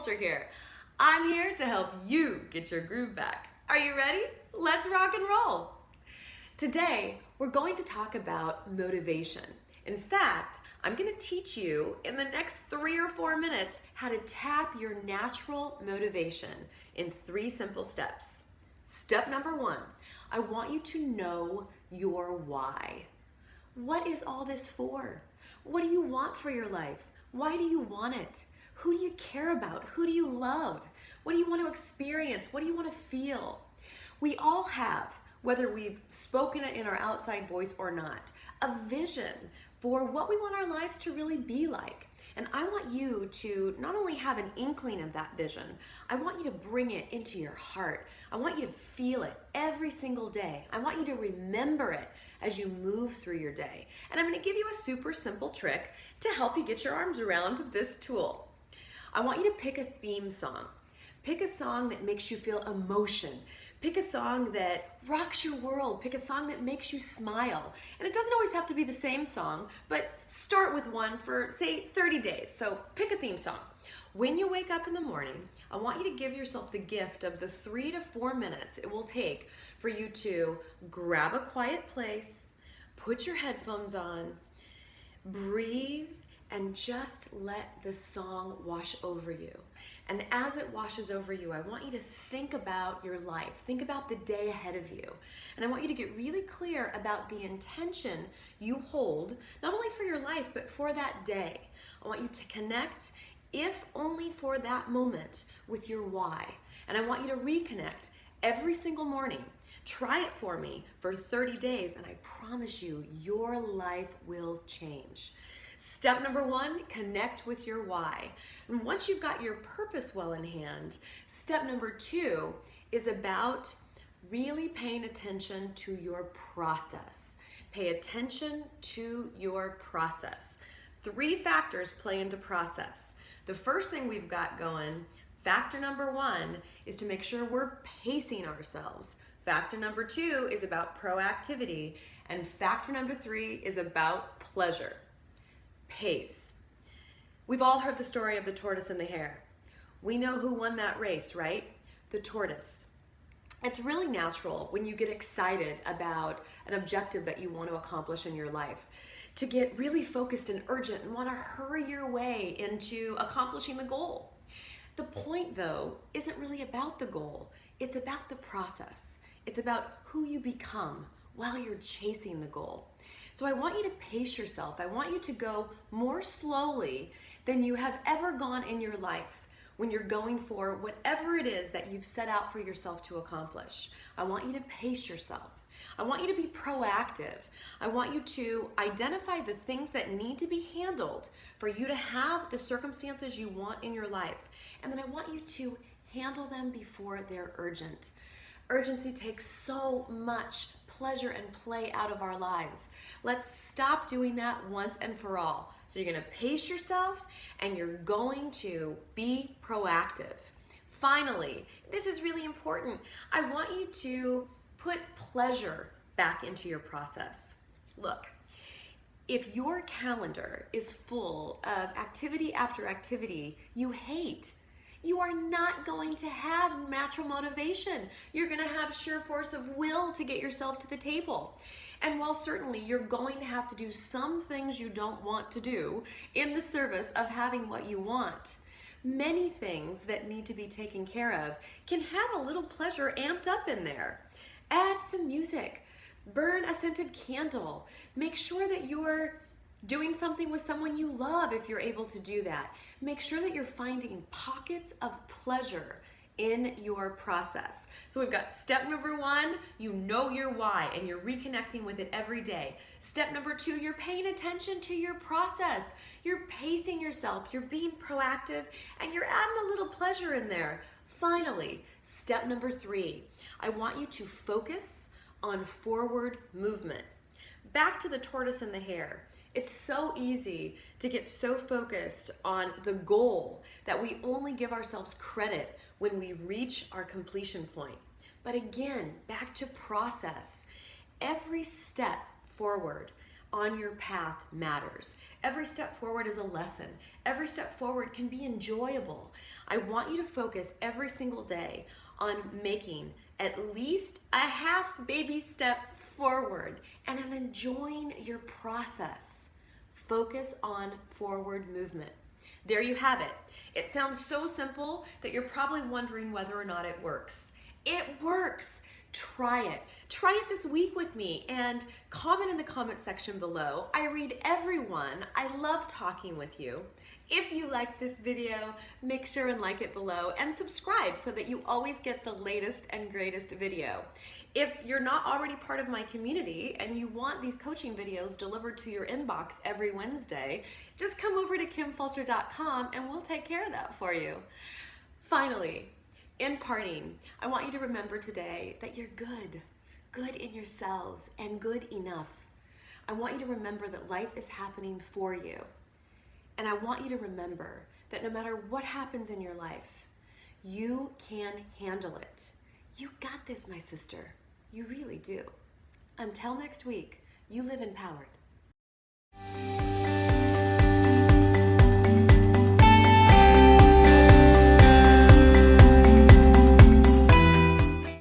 Fulcher here. I'm here to help you get your groove back. Are you ready? Let's rock and roll. Today, we're going to talk about motivation. In fact, I'm going to teach you in the next 3 or 4 minutes how to tap your natural motivation in 3 simple steps. Step number 1, I want you to know your why. What is all this for? What do you want for your life? Why do you want it? Who do you care about? Who do you love? What do you want to experience? What do you want to feel? We all have, whether we've spoken it in our outside voice or not, a vision for what we want our lives to really be like. And I want you to not only have an inkling of that vision, I want you to bring it into your heart. I want you to feel it every single day. I want you to remember it as you move through your day. And I'm going to give you a super simple trick to help you get your arms around this tool. I want you to pick a theme song. Pick a song that makes you feel emotion. Pick a song that rocks your world. Pick a song that makes you smile. And it doesn't always have to be the same song, but start with one for, say, 30 days. So pick a theme song. When you wake up in the morning, I want you to give yourself the gift of the 3 to 4 minutes it will take for you to grab a quiet place, put your headphones on, breathe, and just let the song wash over you. And as it washes over you, I want you to think about your life. Think about the day ahead of you. And I want you to get really clear about the intention you hold, not only for your life, but for that day. I want you to connect, if only for that moment, with your why. And I want you to reconnect every single morning. Try it for me for 30 days, and I promise you, your life will change. Step number 1, connect with your why. And once you've got your purpose well in hand, step number 2 is about really paying attention to your process. Pay attention to your process. 3 factors play into process. The first thing we've got going, factor number 1, is to make sure we're pacing ourselves. Factor number 2 is about proactivity. And factor number 3 is about pleasure. Pace. We've all heard the story of the tortoise and the hare. We know who won that race, right? The tortoise. It's really natural when you get excited about an objective that you want to accomplish in your life to get really focused and urgent and want to hurry your way into accomplishing the goal. The point, though, isn't really about the goal. It's about the process. It's about who you become while you're chasing the goal. So I want you to pace yourself. I want you to go more slowly than you have ever gone in your life when you're going for whatever it is that you've set out for yourself to accomplish. I want you to pace yourself. I want you to be proactive. I want you to identify the things that need to be handled for you to have the circumstances you want in your life. And then I want you to handle them before they're urgent. Urgency takes so much pleasure and play out of our lives. Let's stop doing that once and for all. So you're going to pace yourself and you're going to be proactive. Finally, this is really important. I want you to put pleasure back into your process. Look, if your calendar is full of activity after activity you hate, you are not going to have natural motivation. You're going to have sheer force of will to get yourself to the table. And while certainly you're going to have to do some things you don't want to do in the service of having what you want, many things that need to be taken care of can have a little pleasure amped up in there. Add some music, burn a scented candle, make sure that you're doing something with someone you love if you're able to do that. Make sure that you're finding pockets of pleasure in your process. So we've got step number 1, you know your why and you're reconnecting with it every day. Step number 2, you're paying attention to your process. You're pacing yourself, you're being proactive, and you're adding a little pleasure in there. Finally, step number 3, I want you to focus on forward movement. Back to the tortoise and the hare. It's so easy to get so focused on the goal that we only give ourselves credit when we reach our completion point. But again, back to process. Every step forward, on your path matters. Every step forward is a lesson. Every step forward can be enjoyable. I want you to focus every single day on making at least a half baby step forward and on enjoying your process. Focus on forward movement. There you have it. It sounds so simple that you're probably wondering whether or not it works. It works. Try it. Try it this week with me and comment in the comment section below. I read everyone. I love talking with you. If you like this video, make sure and like it below and subscribe so that you always get the latest and greatest video. If you're not already part of my community and you want these coaching videos delivered to your inbox every Wednesday, just come over to kimfulcher.com and we'll take care of that for you. Finally, in parting, I want you to remember today that you're good in your cells and good enough. I want you to remember that life is happening for you. And I want you to remember that no matter what happens in your life, you can handle it. You got this, my sister. You really do. Until next week, you live empowered.